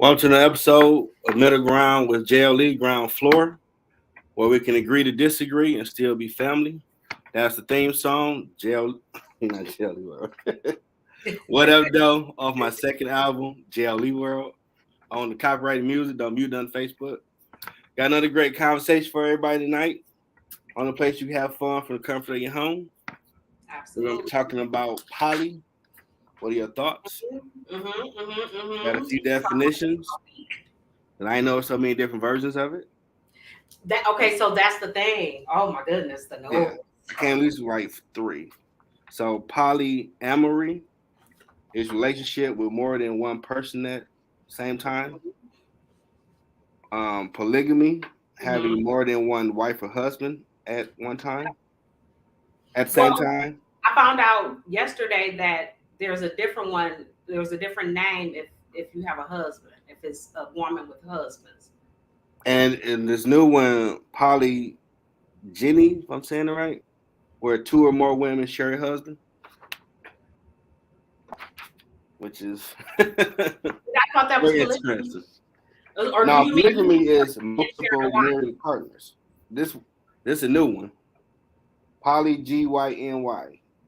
Welcome to the episode of Middle Ground with JLE Ground Floor, where we can agree to disagree and still be family. That's the theme song, not JLE World. What up, though? Off my second album, JLE World. On the copyrighted music, don't mute on Facebook. Got another great conversation for everybody tonight. On a place you can have fun from the comfort of your home. Absolutely. We're going to be talking about poly. What are your thoughts? Got a few definitions. And I know so many different versions of it. So that's the thing. Oh my goodness, the noise. Yeah, I can at least write 3. So polyamory is relationship with more than one person at the same time. Polygamy, having more than one wife or husband at one time. At the same time. I found out yesterday that there's a different one. There's a different name if you have a husband, if it's a woman with husbands. And in this new one, polygyny, if I'm saying it right, where 2 or more women share a husband, which is I thought that was very expensive. No, polygamy is multiple married partners. This is a new one. Polygyny,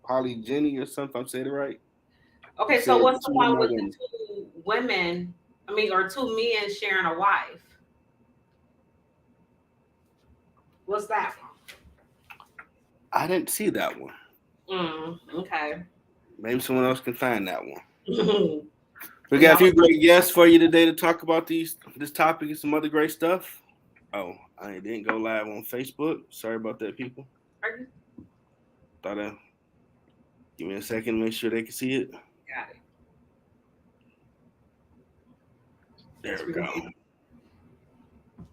polygyny or something. I'm saying it right. Okay, so what's the one with the 2 women? Or 2 men sharing a wife? What's that one? I didn't see that one. Okay. Maybe someone else can find that one. We got a few great guests for you today to talk about this topic and some other great stuff. Oh, I didn't go live on Facebook. Sorry about that, people. Thought I'd give me a second to make sure they can see it. Got it. There we go.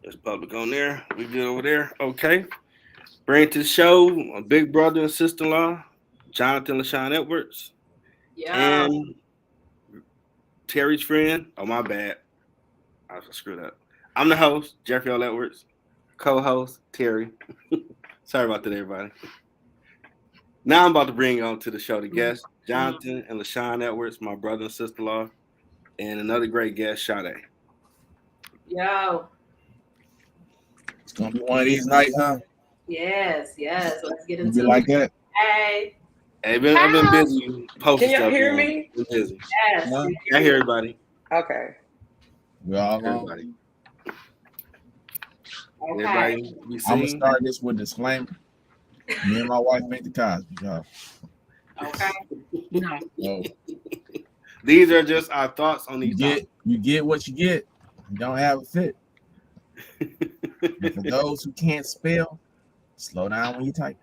There's public on there. We good over there. Okay. Bring to the show a big brother and sister-in-law, Jonathan LeShawn Edwards. Yeah. And Terry's friend. Oh, my bad. I screwed up. I'm the host, Jeffrey L. Edwards. Co-host, Terry. Sorry about that, everybody. Now I'm about to bring on to the show the guests, Jonathan and LeShawn Edwards, my brother and sister-in-law, and another great guest, Sade. Yo. It's going to be one of these nights, huh? Yes. Let's get into it. Like that? Hey. I've been busy posting stuff. Can y'all hear me? Been busy. Yes. Huh? I hear everybody. Okay. We all on. Everybody. Okay. Everybody be I'm going to seen. start this with a disclaimer. Me and my wife made the Cosby Show. Okay. No. So These are just our thoughts on these topics. you get what you get. You don't have a fit. But for those who can't spell, slow down when you type.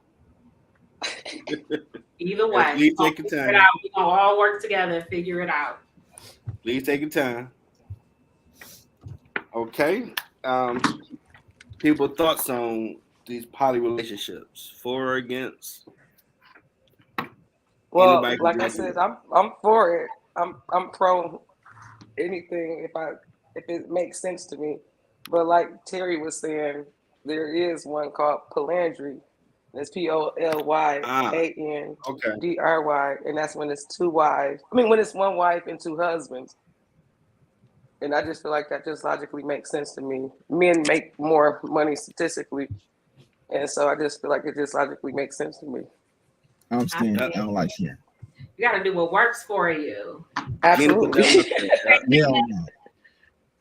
Either way, Please take your time. We're gonna all work together and figure it out. Please take your time. Okay. People thoughts on these poly relationships, for or against? Well, Anybody can like I jump said, in. I'm for it. I'm pro anything if it makes sense to me. But like Terry was saying, there is one called polyandry. It's POLYANDRY, and that's when it's 2 wives. When it's 1 wife and 2 husbands. And I just feel like that just logically makes sense to me. Men make more money statistically, and so I just feel like it just logically makes sense to me. I'm staying. I don't like sharing. You got to do what works for you. Absolutely. Yeah.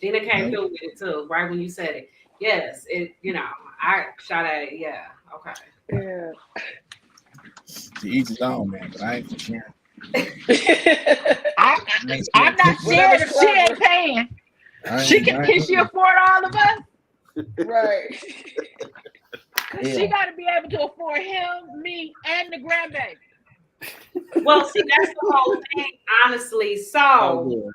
Gina came through with it too, right when you said it. Yes, I shot at it. Yeah, okay. Yeah. To each his own, man. But I ain't for sharing. I'm not sharing if she ain't paying. Can she afford all of us? Right. Yeah. She got to be able to afford him, me, and the grandbaby. Well, see, that's the whole thing, honestly. So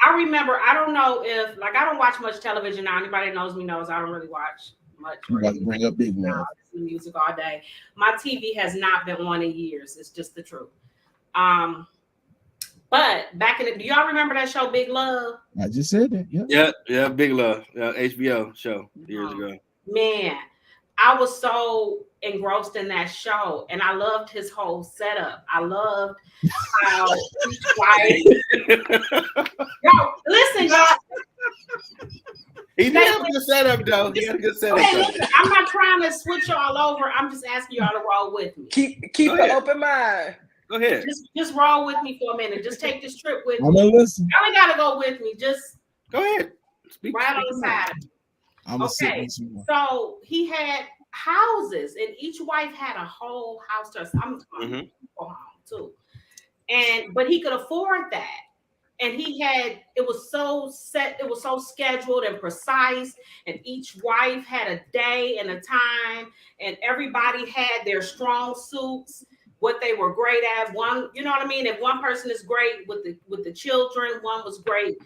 I remember, I don't know if, I don't watch much television now. Anybody that knows me knows I don't really watch much. You got to bring up big love. Music all day. My TV has not been on in years. It's just the truth. But back in do y'all remember that show Big Love? I just said that. Yeah. Yeah, Big Love. HBO show years ago. Man, I was so engrossed in that show, and I loved his whole setup. I loved how each wife. Yo, listen, y'all. He did have a good setup, though. He had a good setup. Okay, listen, I'm not trying to switch y'all over. I'm just asking y'all to roll with me. Keep an open mind. Go ahead. Just roll with me for a minute. Just take this trip with I'm me. gonna listen. Y'all ain't gotta go with me. Just go ahead. Speak right on the side. I'm okay. So he had houses, and each wife had a whole house to herself. I'm home too, but he could afford that. And it was so set, it was so scheduled and precise, and each wife had a day and a time, and everybody had their strong suits, what they were great at. One, you know what I mean? If one person is great with the children, one was great,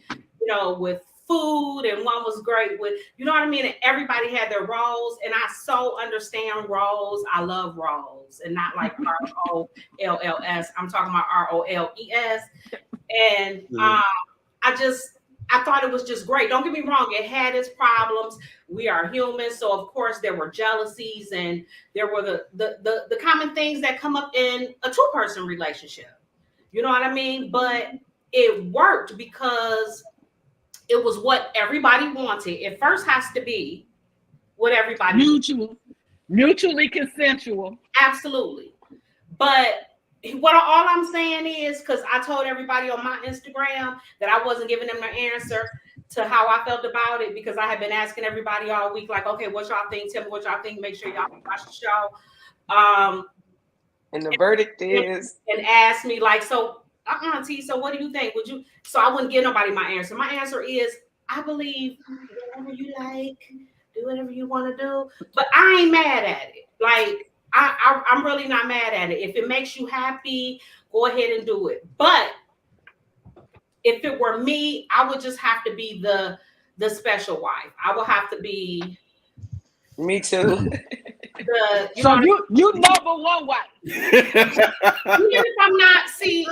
with food, and one was great with, you know what I mean? And everybody had their roles, and I so understand roles. I love roles, and not like ROLLS. I'm talking about ROLES. And I thought it was just great. Don't get me wrong, it had its problems. We are human, so of course there were jealousies, and there were the common things that come up in a two-person relationship. You know what I mean? But it worked because it was what everybody wanted. It first has to be what everybody mutually consensual. Absolutely. But all I'm saying is, because I told everybody on my Instagram that I wasn't giving them an answer to how I felt about it, because I had been asking everybody all week, like, okay, what y'all think? Tell me what y'all think. Make sure y'all watch the show. And the verdict is, and ask me like, so T, so what do you think? Would you? So I wouldn't give nobody my answer. My answer is, I believe whatever you like, do whatever you want to do, but I ain't mad at it. Like, I'm really not mad at it. If it makes you happy, go ahead and do it. But if it were me, I would just have to be the special wife. I would have to be. Me too. You number one wife. Even if I'm not, and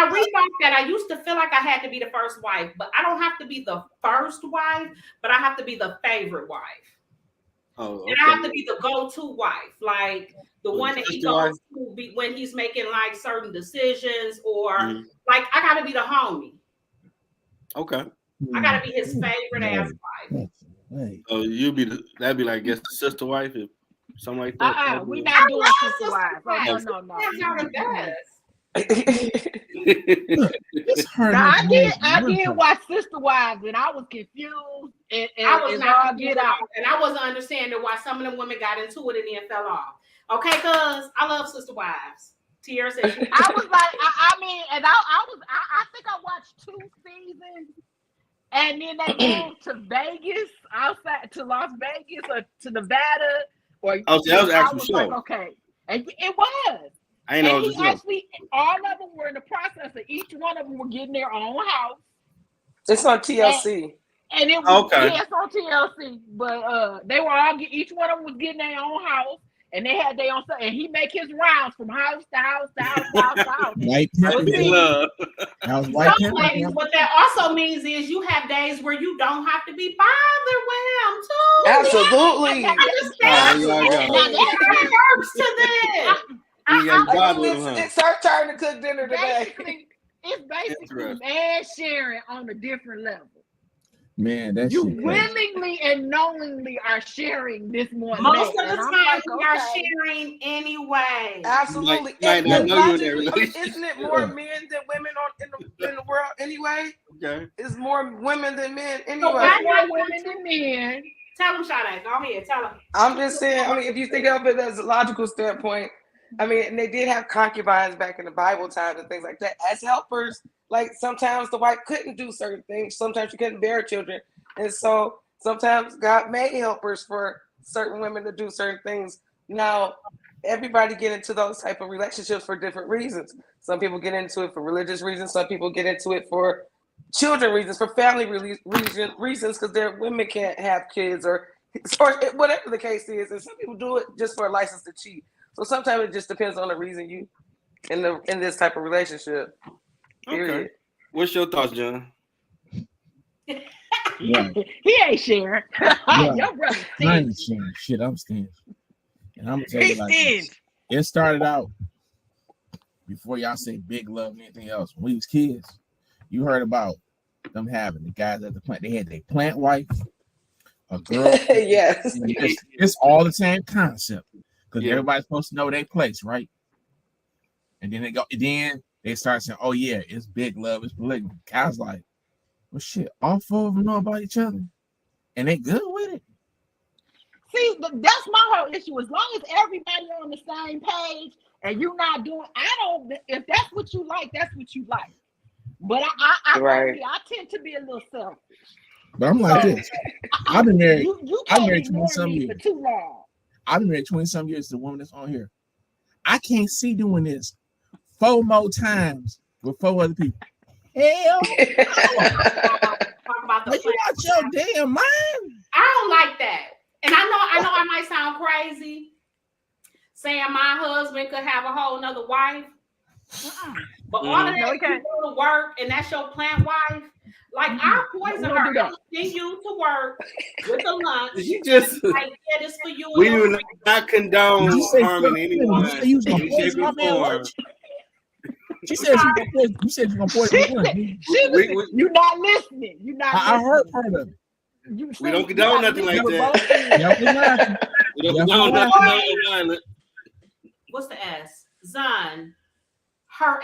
I rethought that. I used to feel like I had to be the first wife, but I don't have to be the first wife, but I have to be the favorite wife. Oh, okay. And I have to be the go-to wife, like the one that he goes to when he's making like certain decisions, or like I gotta be the homie. Okay. I gotta be his favorite ass wife. Oh, that'd be like, I guess, the sister wife, if something like that. We're not doing sister wife. Oh, no. I did watch Sister Wives, and I was confused, and I was not get out, and I wasn't understanding why some of them women got into it and then fell off. Okay, cause I love Sister Wives. Tierra said I was like, I think I watched 2 seasons, and then they moved to Vegas, outside to Las Vegas or to Nevada, or that was actually show. Like, okay, and it was. I know. And actually, all of them were in the process of each one of them were getting their own house. It's on TLC. And it was it's on TLC, but they were all each one of them was getting their own house, and they had their own stuff. And he make his rounds from house to house to house to house to house. White pepper. What that also means is you have days where you don't have to be bothered with him too. Absolutely. That works to them. It's her turn to cook dinner today. It's basically man sharing on a different level. Man, that's you willingly and knowingly are sharing this one. Most of the time, we are sharing anyway. Absolutely. Isn't it more men than women in the world anyway? Okay. It's more women than men anyway. So more women than men. Tell them, Sade. Go ahead. Tell them. I'm just saying. I mean, if you think of it as a logical standpoint. I mean, and they did have concubines back in the Bible times and things like that as helpers. Like sometimes the wife couldn't do certain things. Sometimes she couldn't bear children. And so sometimes God made helpers for certain women to do certain things. Now, everybody get into those type of relationships for different reasons. Some people get into it for religious reasons. Some people get into it for children reasons, for family reasons, because their women can't have kids or whatever the case is. And some people do it just for a license to cheat. So sometimes it just depends on the reason you in this type of relationship. Period. Okay. What's your thoughts, John? He ain't sharing. Right. Your brother I ain't stingy. sharing shit. I'm stingy. And I'm gonna tell He you like this. stingy. It started out before y'all say big love and anything else. When we was kids, you heard about them having the guys at the plant. They had their plant wife, a girl. Yes. It's all the same concept because Yeah. everybody's supposed to know their place, right? And then they start saying, "Oh yeah, it's big love, it's polygamy." Guys like, well, shit, all four of them know about each other, and they good with it. See, that's my whole issue. As long as everybody on the same page and you not doing, if that's what you like, that's what you like. But Right. I tend to be a little selfish. But I'm like this. I've been married. You I've can't married ignore 20-some me years. for too long. I've been married 20-some years to the woman that's on here. I can't see doing this 4 more times with 4 other people. Hell, Talk about the but you out your damn mind. I don't like that. And I know I might sound crazy saying my husband could have a whole nother wife. But all of that, you go to work and that's your plant wife. Like I poison her. I'm send you to work with a lunch. You just like, yeah, this for you. we do not condone harm in anyone. You said you gonna She said you said you're gonna poison lunch. You're not listening. You're not listening. I heard part of it. We don't condone nothing like that. We don't condone nothing violent. What's the S? Zun. Her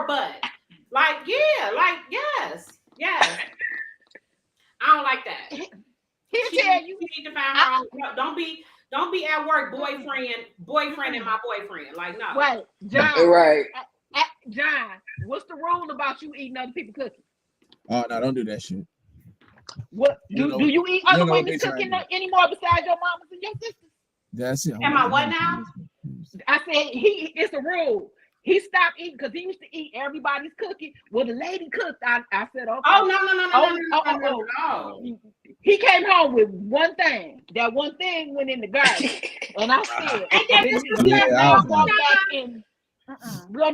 butt. Like, yeah, like, yes. I don't like that. He'll tell you. You need to find her own. Don't be at work boyfriend and my boyfriend. Like, no. Right, John. Right. John, what's the rule about you eating other people's cooking? Oh no, don't do that shit. What do you eat other women's cooking anymore besides your mamas and your sisters? That's it. Am I what now? I said it's a rule. He stopped eating because he used to eat everybody's cooking. Well, the lady cooked. I said, okay. Oh, no. He came home with one thing. That one thing went in the garbage. And I said, we don't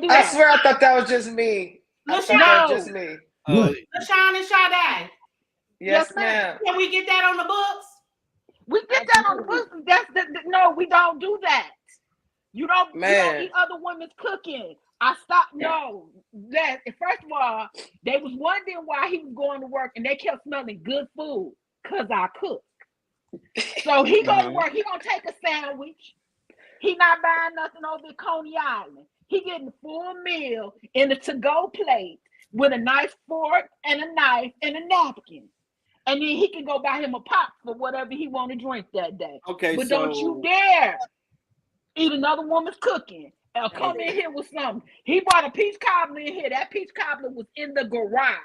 do that. I swear I thought that was just me. LeShawn LeShawn and Sade. Yes, ma'am. Can we get that on the books? We get that on the books. No, we don't do that. You don't eat other women's cooking. I stopped. No, first of all, they was wondering why he was going to work, and they kept smelling good food because I cook. So he go to work. He gonna take a sandwich. He not buying nothing over at Coney Island. He getting a full meal in a to-go plate with a nice fork and a knife and a napkin. And then he can go buy him a pop for whatever he want to drink that day. Okay, but don't you dare eat another woman's cooking. Come in here with something. He brought a peach cobbler in here. That peach cobbler was in the garage.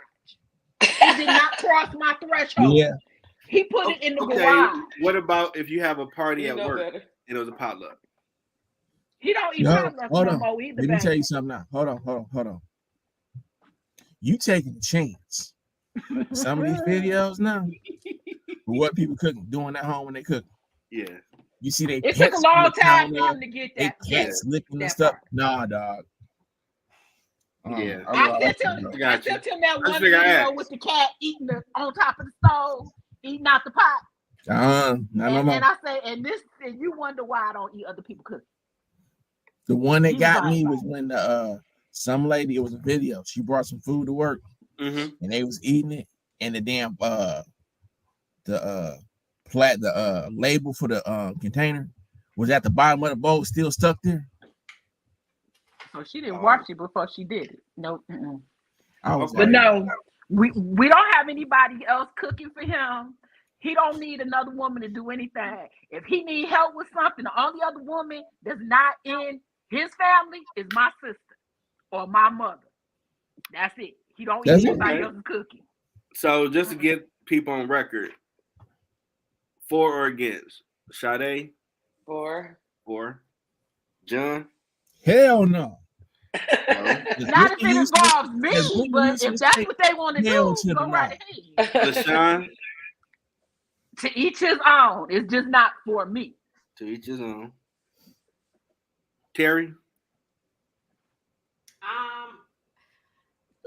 It did not cross my threshold. Yeah. He put it in the garage. What about if you have a party at work and it was a potluck? He don't eat potluck no more either. Let me tell you something now. Hold on. You taking a chance. Some of these videos now, what people cooking, doing at home when they cook. Yeah. You see they it took a long time for him to get that. They cats licking and stuff. Nah, dog. Yeah. I still tell that one video with the cat eating on top of the stove, eating out the pot. And I say, and you wonder why I don't eat other people cooking. The one that got me was when some lady, it was a video. She brought some food to work, and they was eating it, and the damn the label for the container was at the bottom of the bowl, still stuck there. So she didn't wash it before she did it. No, but no, we don't have anybody else cooking for him. He don't need another woman to do anything. If he need help with something, the only other woman that's not in his family is my sister or my mother. That's it. He don't eat anybody else's cooking. So just to get people on record, for or against? Sade? For. John? Hell no. Not if it involves me, but if that's what they want to do, go right ahead. LeShawn? To each his own. It's just not for me. To each his own. Terry?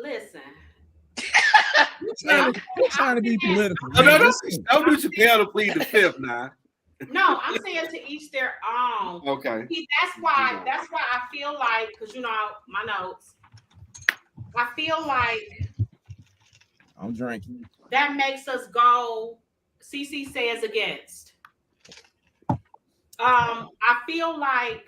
Listen. You trying to be political. No, don't do Chappelle to plead the fifth now. No, I'm saying to each their own. Okay. See, that's why I feel like, because my notes, I feel like I'm drinking. That makes us go. CC says against. I feel like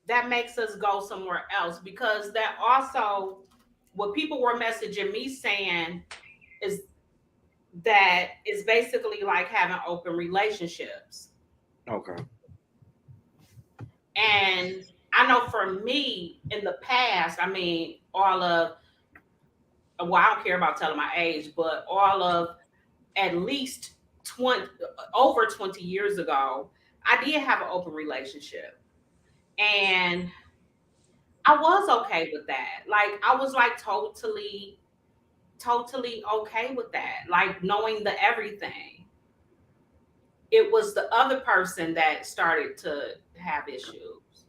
that makes us go somewhere else, because that also, what people were messaging me saying is that it's basically like having open relationships. Okay. And I know for me in the past, I mean, I don't care about telling my age, but all of at least over 20 years ago, I did have an open relationship. And I was okay with that. Like, I was like totally okay with that. Like, knowing the everything. It was the other person that started to have issues.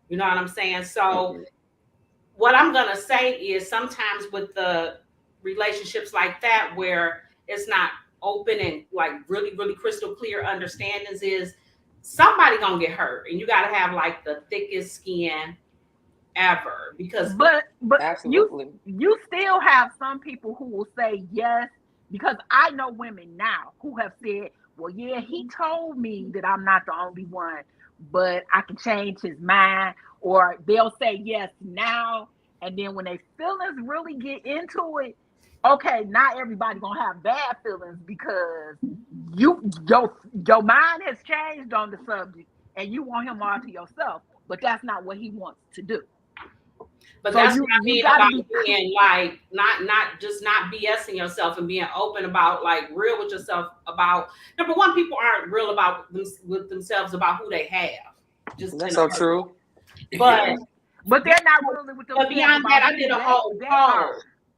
You know what I'm saying? So what I'm going to say is, sometimes with the relationships like that, where it's not open and like really, really crystal clear understandings, is somebody going to get hurt, and you got to have like the thickest skin ever, because but absolutely. you still have some people who will say yes, because I know women now who have said, well, yeah, he told me that I'm not the only one, but I can change his mind. Or they'll say yes now, and then when their feelings really get into it, okay, not everybody gonna have bad feelings, because your mind has changed on the subject and you want him all to yourself, but that's not what he wants to do. But so that's what I mean about being like not BSing yourself, and being open about, like, real with yourself about, number one, people aren't real about with themselves about who they have. Just that's so true. But they're not really with themselves. But beyond that, I did a whole poll.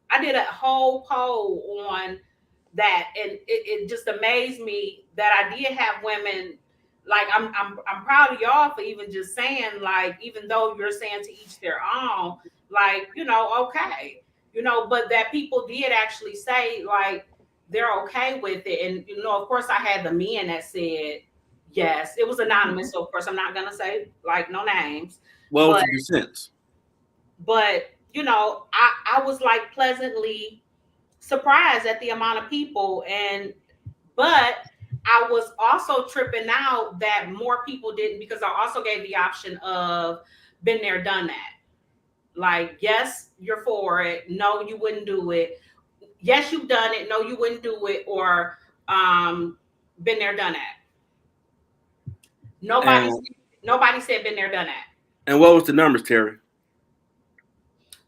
I did a whole poll on that, and it just amazed me that I did have women. Like, I'm proud of y'all for even just saying, like, even though you're saying to each their own, like, okay, but that people did actually say, like, they're okay with it. And, of course, I had the men that said yes. It was anonymous, so of course I'm not gonna say, like, no names. Well, but, the sense. But I was like pleasantly surprised at the amount of people, but I was also tripping out that more people didn't, because I also gave the option of been there, done that. Like, yes, you're for it. No, you wouldn't do it. Yes, you've done it. No, you wouldn't do it. Or been there, done that. Nobody said been there, done that. And what was the numbers, Terry?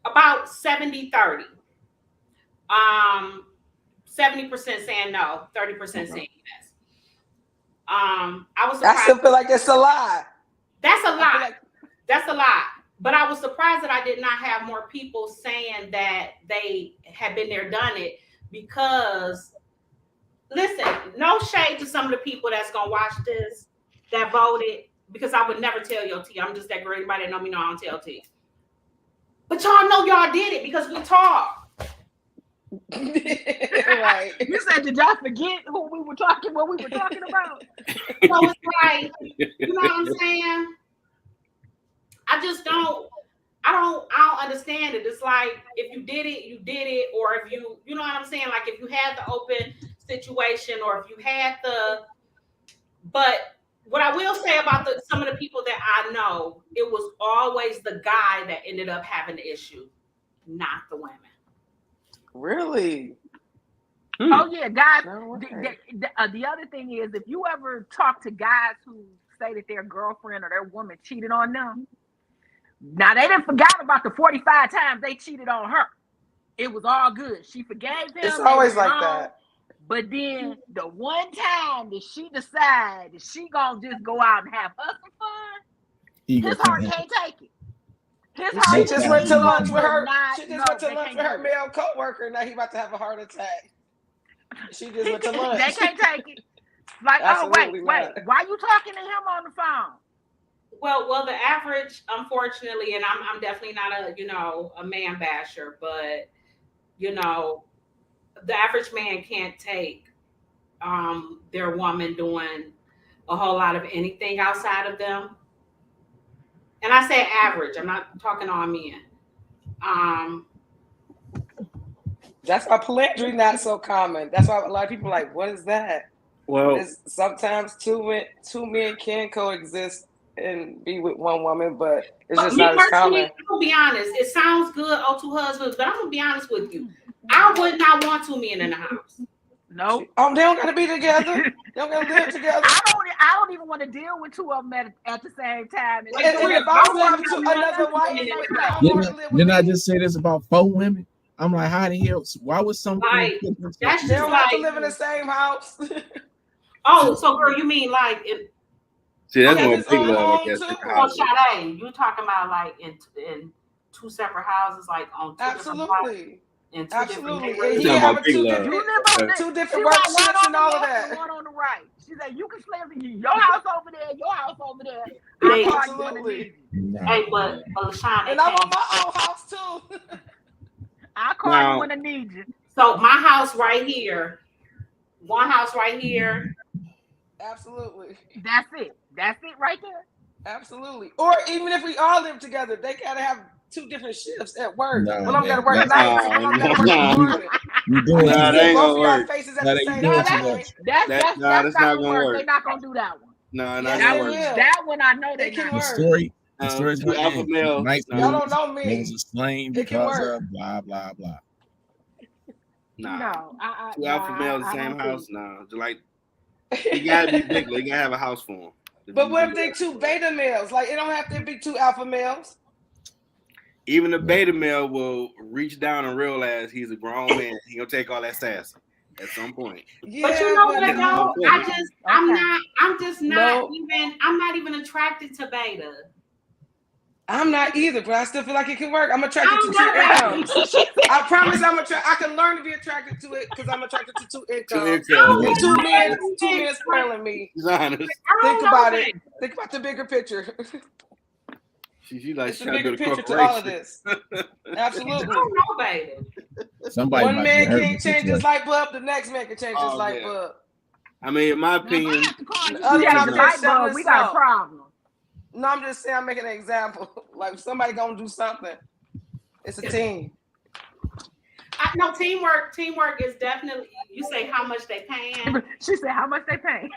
About 70-30. 70% saying no, 30% saying yes. I was surprised. I still feel like it's a lie. That's a lie. That's a lie. But I was surprised that I did not have more people saying that they had been there, done it, because, listen, no shade to some of the people that's going to watch this that voted, because I would never tell your tea. I'm just that girl. Anybody that know me know I don't tell tea. But y'all know y'all did it because we talk. Right. You said, did y'all forget what we were talking about? So it's like, you know what I'm saying? I don't understand it. It's like, if you did it, you did it. Or if you know what I'm saying? Like, if you had the open situation, or if you had but what I will say about some of the people that I know, it was always the guy that ended up having the issue, not the women. Really? Oh yeah, guys. The other thing is, if you ever talk to guys who say that their girlfriend or their woman cheated on them, now they didn't forget about the 45 times they cheated on her. It was all good. She forgave them. It's always like that. But then the one time that she decided that she gonna just go out and have us some fun, his heart can't take it. She just went to lunch with her. She just went to lunch with her male coworker. Now he about to have a heart attack. She just went to lunch. They can't take it. Like, absolutely wait, why you talking to him on the phone? Well, the average, unfortunately, and I'm definitely not a man basher, but you know, the average man can't take their woman doing a whole lot of anything outside of them. And I say average, I'm not talking all men. That's why polyandry not so common. That's why a lot of people are like, what is that? Well, sometimes two men can coexist and be with one woman, but it's just not as common. I'm gonna be honest. It sounds good, two husbands, but I'm gonna be honest with you. I would not want two men in the house. No. Oh, they don't gotta be together. They don't gotta live together. I don't even want to deal with two of them at the same time. And if I have another wife, didn't I just say this about 4 women? I'm like, how the hell? Why would some like that's they don't have to live in the same house? Oh, so girl, you mean like in? See, that's more big love. Oh, Sade, you talking about like in 2 separate houses, like on 2 absolutely. In 2 absolutely. different He have 2 different workshops and all of that. One on the right. She said you can sleep in your house over there, your house over there. Absolutely. Hey, but LeShawn, and I want my own house too. I'll call you when I need you. So my house right here, one house right here. Absolutely. That's it. That's it right there. Absolutely. Or even if we all live together, they gotta have 2 different shifts at work. No, one of them gotta work at night. One of them gotta work in the morning. You doing that ain't gonna work. Faces at the same time. That's not gonna work. They're not gonna do that one. No, not gonna work. That one I know they can work. The story's two alpha males. Y'all don't know me. It was slain because of blah blah blah. Nah. No, 2 alpha males in the same house. No, like you gotta be big. You gotta have a house for them. But what if they 2 beta males? Like it don't have to be 2 alpha males. Even the beta male will reach down and realize he's a grown man. He gonna take all that sass at some point. Yeah, but you know what? No, I'm not even attracted to beta. I'm not either, but I still feel like it can work. I'm attracted to 2 incomes. I promise I can learn to be attracted to it because I'm attracted to 2 incomes. 2 men spoiling me. Think about it. Think about the bigger picture. She like it's a bigger picture to all of this. Absolutely. I don't know, baby. One man can't change his light bulb, the next man can change his light bulb. I mean, in my opinion, we got a problem. No, I'm just saying I'm making an example. Like if somebody gonna do something, it's a team. No, teamwork is definitely. You say how much they paying. She said how much they paying.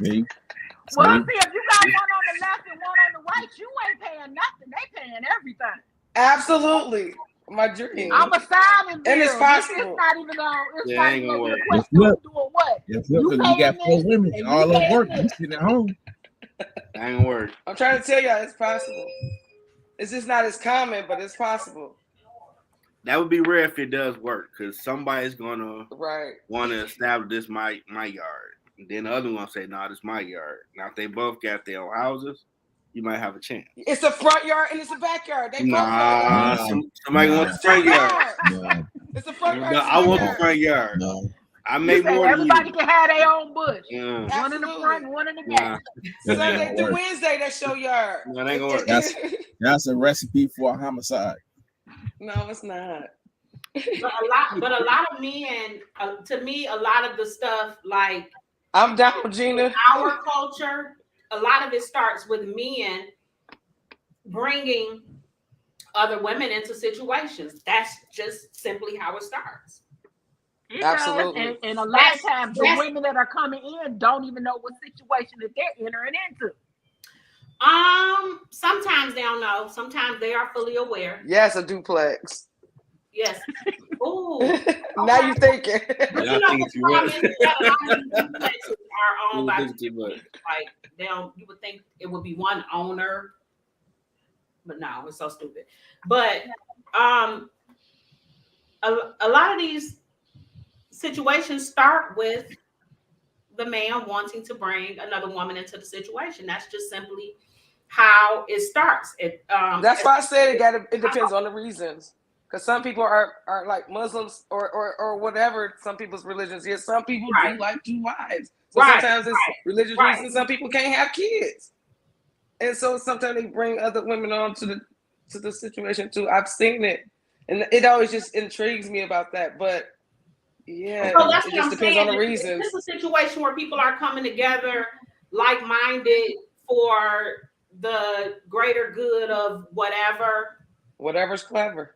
See? Well, see, if you got one on the left and one on the right, you ain't paying nothing. They paying everything. Absolutely. My dream. I'm a silent and it's possible. It's not even on. It's not even gonna work. Look, doing what? You got 4 women and all of them working. You sitting at home. That ain't gonna work. I'm trying to tell y'all it's possible. It's just not as common, but it's possible. That would be rare if it does work, because somebody's gonna want to establish this my yard. And then the other one say, "No, this is my yard." Now, if they both got their own houses, you might have a chance. It's a front yard and it's a backyard. They somebody wants the front yard. It's a front yard. No, I want the front yard. No. I make more than you. Everybody can have their own bush. Yeah. One in the front and one in the back. Sunday through Wednesday, that's your yard. No, that ain't gonna work. That's a recipe for a homicide. No, it's not. But a lot of men, to me, a lot of the stuff like I'm down, Gina. Our culture, a lot of it starts with men bringing other women into situations. That's just simply how it starts. Absolutely. And a lot of times the women that are coming in don't even know what situation that they're entering into. Sometimes they don't know. Sometimes they are fully aware. Yes, a duplex. Yes. Ooh. Now you thinking. But you know what the problem is? A lot of these duplexes are owned by people. Like they don't. You would think it would be one owner, but no, it's so stupid. But a lot of these situations start with the man wanting to bring another woman into the situation. That's just simply how it starts. That's why I said it depends on the reasons. Because some people are like Muslims or whatever, some people's religions. Yes, some people do like 2 wives. So sometimes it's religious reasons. Some people can't have kids. And so sometimes they bring other women on to the situation too. I've seen it. And it always just intrigues me about that. But yeah, so that's it what just I'm depends saying. on the reasons. This is a situation where people are coming together like-minded for the greater good of whatever. Whatever's clever.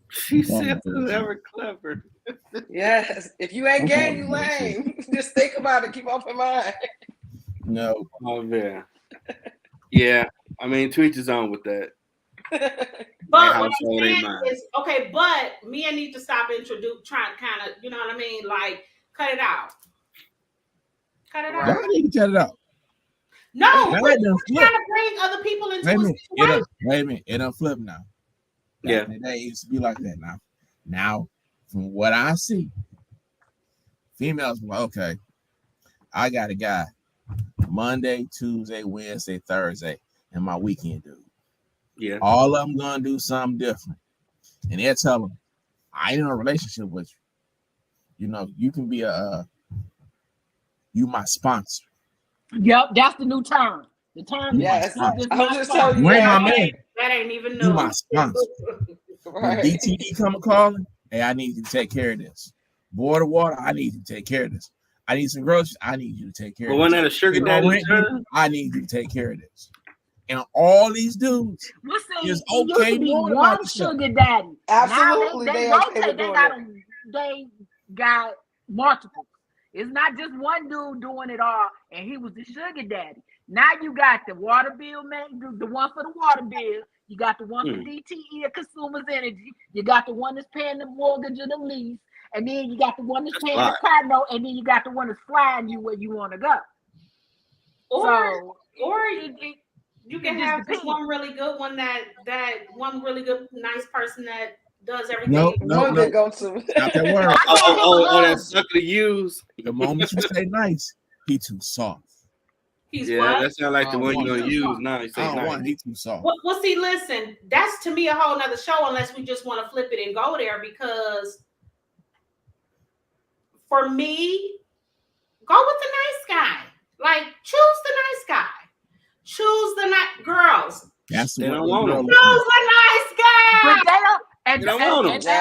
She said whoever clever. Yes. If you ain't game, you lame. Just think about it. Keep open mind. No. Oh man. Yeah. I mean, to each his own with that. But what I'm saying is, okay, but Mia need to stop trying to kind of, you know what I mean? Like, cut it out. Cut it out. Y'all need to cut it out. No, we're trying to bring other people into a situation. Wait a minute. It done flip now. Yeah. Back in the day, it used to be like that now. Now, from what I see, females were like, okay, I got a guy Monday, Tuesday, Wednesday, Thursday, and my weekend dude. Yeah. All of them gonna do something different. And they'll tell them, I ain't in a relationship with you. You know, you can be you my sponsor. Yep, that's the new term. The term. Yes. I was just telling you that ain't even new. You my sponsor. When DTD come calling, hey, I need you to take care of this. Board of water, I need you to take care of this. I need some groceries, I need you to take care of this. But when that a sugar daddy turn, I need you to take care of this. And all these dudes is okay knowing about sugar daddy. Absolutely, now they got multiple. It's not just one dude doing it all, and he was the sugar daddy. Now you got the water bill man, the one for the water bill. You got the one for DTE or Consumers Energy. You got the one that's paying the mortgage or the lease, and then you got the one that's paying the car note, and then you got the one that's flying you where you want to go. You can have this one really good one that one really good nice person that does everything. No. Go to. Not that word. That's sucker to use. The moment you say nice, he too soft. He's what? That sounds like the one you're gonna use now. You say nice. He too soft. Well, see, listen, that's to me a whole nother show unless we just want to flip it and go there, because for me, go with the nice guy. Like, choose the nice guy. Choose the nice girls. That's they don't want them. Choose the nice guy. But they don't. They don't want them.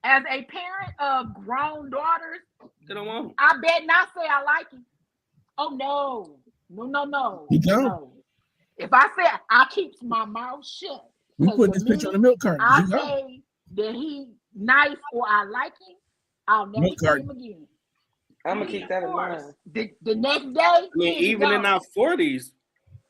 As a parent of grown daughters, they don't want them. I bet not say I like him. Oh no. He don't. No. If I say I keep my mouth shut. We put this picture on the milk carton. I say that he nice or I like him, I'll never see him again. I'm gonna keep that in mind. The next day, I mean, even in our 40s,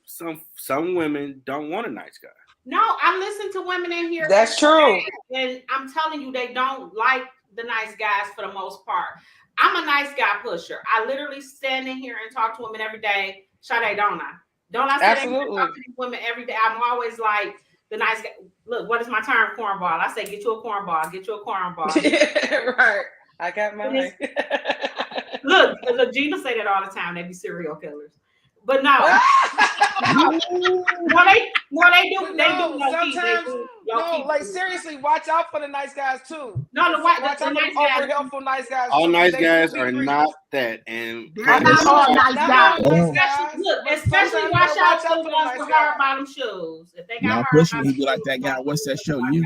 some women don't want a nice guy. No, I listen to women in here. That's true. And I'm telling you, they don't like the nice guys for the most part. I'm a nice guy pusher. I literally stand in here and talk to women every day. Sade, don't I? Don't I sit and talk to these women every day? I'm always like the nice guy. Look, what is my term? Cornball. I say, get you a cornball. Get you a cornball. Right. I got mine. Look, Gina say that all the time. They be serial killers. But no. They do. Like seriously, watch out for the nice guys too. No, watch out for the helpful nice guys. All nice guys are not that, and not all nice guys. Look, especially watch out for the ones with hard bottom shoes. If they got hard bottom shoes, he be like that guy. What's that show? You.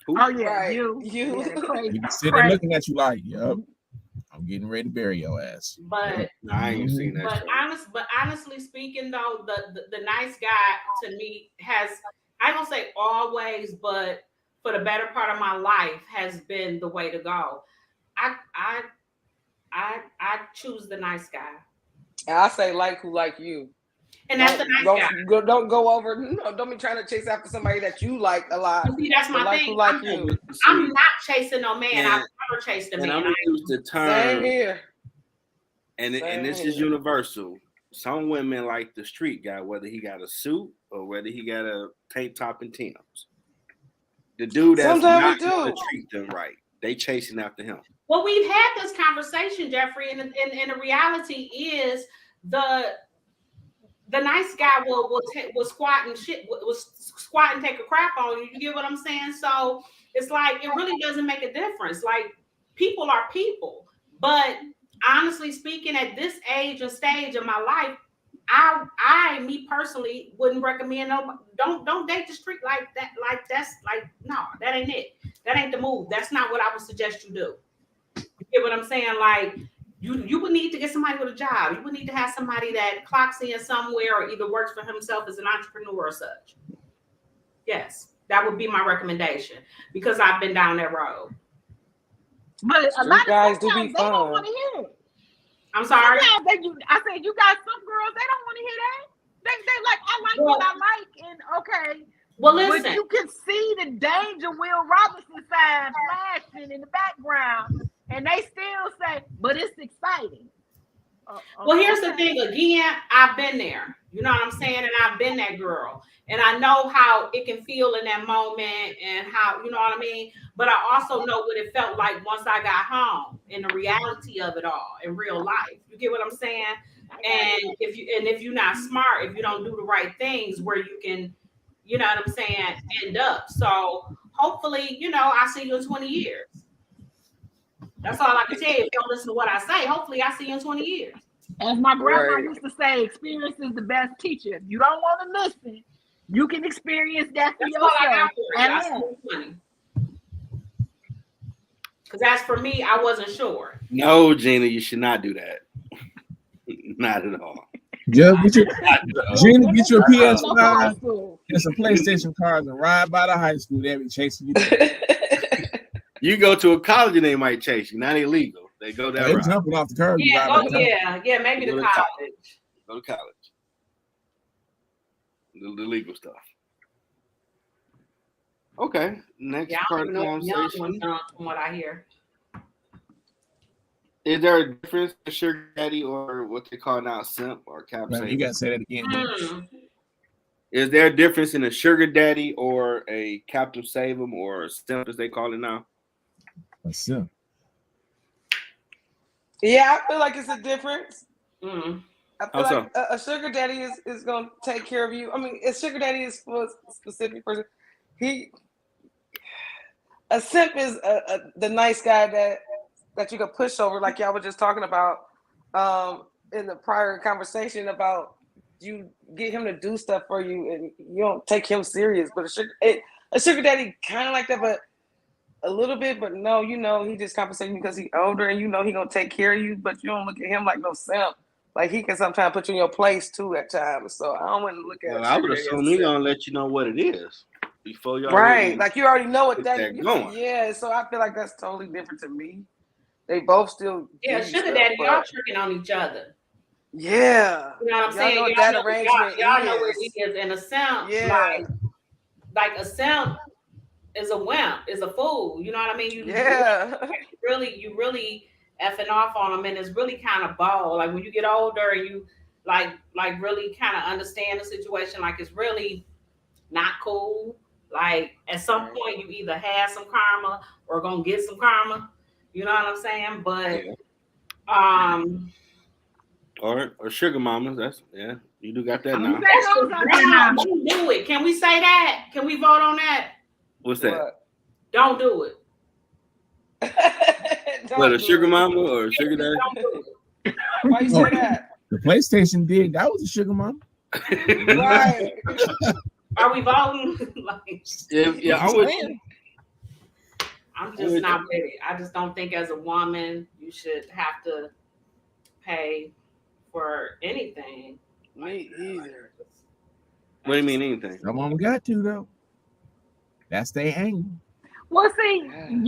Oh yeah, right. You. He be sitting there looking at you like, yup. I'm getting ready to bury your ass. But I ain't seen that. But honestly speaking, though, the nice guy to me has, I don't say always, but for the better part of my life has been the way to go. I choose the nice guy. And I say like who like you. And that's the nice guy. Don't go over. No, don't be trying to chase after somebody that you like a lot. See, that's my thing. I'm not chasing no man. I've never chased a man. And I'm gonna use the term. Same here. And this is universal. Some women like the street guy, whether he got a suit or whether he got a tank top and Timbs. The dude that's not going to treat them right, they chasing after him. Well, we've had this conversation, Jeffrey, and the reality is the nice guy will squat and shit, will squat and take a crap on you. You get what I'm saying? So it's like, it really doesn't make a difference. Like, people are people. But honestly speaking, at this age and stage of my life, me personally wouldn't recommend no. Don't date the street like that. Like that's like no, that ain't it. That ain't the move. That's not what I would suggest you do. You get what I'm saying? Like you would need to get somebody with a job. You would need to have somebody that clocks in somewhere or either works for himself as an entrepreneur or such. Yes, that would be my recommendation because I've been down that road. But a lot of guys do be fun. They don't want to hear it. I'm sorry. I said you got some girls, they don't want to hear that. They like, I like what I like, and okay. Well, listen. But you can see the danger Will Robinson sign flashing in the background, and they still say, but it's exciting. Well, here's the thing. Again, I've been there. You know what I'm saying? And I've been that girl. And I know how it can feel in that moment and how, you know what I mean? But I also know what it felt like once I got home and the reality of it all in real life. You get what I'm saying? And if you're not smart, if you don't do the right things where you can, you know what I'm saying, end up. So hopefully, you know, I see you in 20 years. That's all I can tell you. If you don't listen to what I say, hopefully I see you in 20 years. As my grandma used to say, experience is the best teacher. If you don't want to listen, you can experience that for yourself. Because as for me, I wasn't sure. No, Gina, you should not do that. Not at all. Gina, get your PS5 and some PlayStation cards and ride by the high school. They'll be chasing you. You go to a college and they might chase you. Not illegal. They go down. They're jumping off the curb. Yeah, maybe the college. Go to college. The legal stuff. Okay. Next part of the conversation. From what I hear. Is there a difference in sugar daddy or what they call now simp or cap? You gotta say that again. Is there a difference in a sugar daddy or a captive save 'em or a simp as they call it now? A simp. Yeah, I feel like it's a difference. Mm. I feel like a sugar daddy is going to take care of you. I mean, a sugar daddy is for a specific person. A simp is the nice guy that you can push over, like y'all were just talking about in the prior conversation about you get him to do stuff for you and you don't take him serious. But a sugar daddy kind of like that, but a little bit. But no, you know, he just compensating because he's older and you know he gonna take care of you. But you don't look at him like no simp. Like he can sometimes put you in your place too at times. So I don't want to look at. Well, I would assume he's gonna let you know what it is before you. Right, like you already know what that going. Yeah, so I feel like that's totally different to me. They both still. Yeah, sugar daddy, y'all tricking on each other. Yeah, you know what I'm saying. Know that arrangement. Y'all know what it is, and a simp, like a simp is a wimp, is a fool. You know what I mean? You really effing off on them, and it's really kind of ball. Like when you get older and you like really kind of understand the situation, like it's really not cool. Like at some point you either have some karma or gonna get some karma. You know what I'm saying? But or sugar mamas, that's you do got that now. Don't do it. Can we say that? Can we vote on that? What's that? Don't do it. What, a sugar mama or a sugar daddy? Why you say that? The PlayStation did. That was a sugar mama. Right. Are we voting? I'm just not with it. I just don't think as a woman you should have to pay for anything. Me either. What do you mean anything? Some of them got to though. That's their angle. Well, see,